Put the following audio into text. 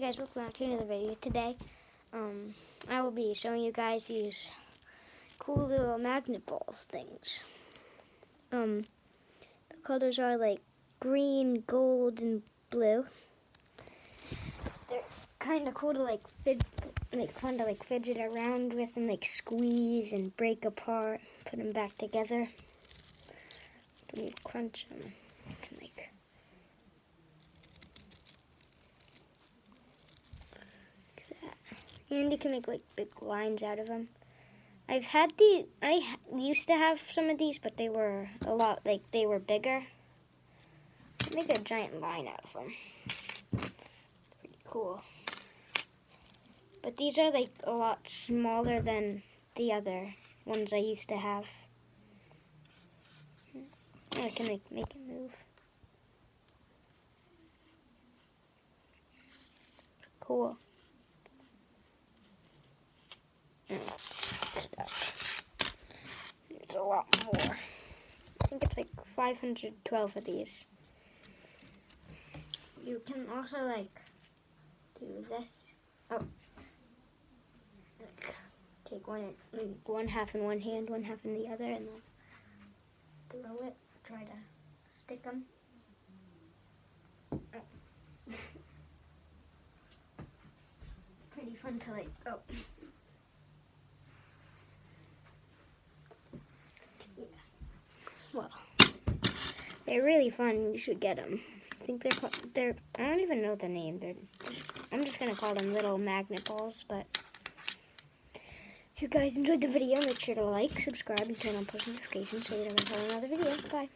Hey guys, welcome back to another video. Today, I will be showing you guys these cool little magnet balls things. The colors are like green, gold, and blue. They're kind of cool to fun to fidget around with and squeeze and break apart, put them back together. When you crunch them, you can and you can make big lines out of them. I've had these. I used to have some of these, but they were a lot they were bigger. Make a giant line out of them. Pretty cool. But these are a lot smaller than the other ones I used to have. I can make it move. Cool. Stuff. It's a lot more. I think it's 512 of these. You can also do this. Oh, take one half in one hand, one half in the other, and then throw it. Try to stick them. Oh. Pretty fun to oh. Yeah. Well, they're really fun. You should get them. I think they're I don't even know the name. I'm just gonna call them little magnet balls. But if you guys enjoyed the video, make sure to like, subscribe, and turn on post notifications so you don't miss another video. Bye.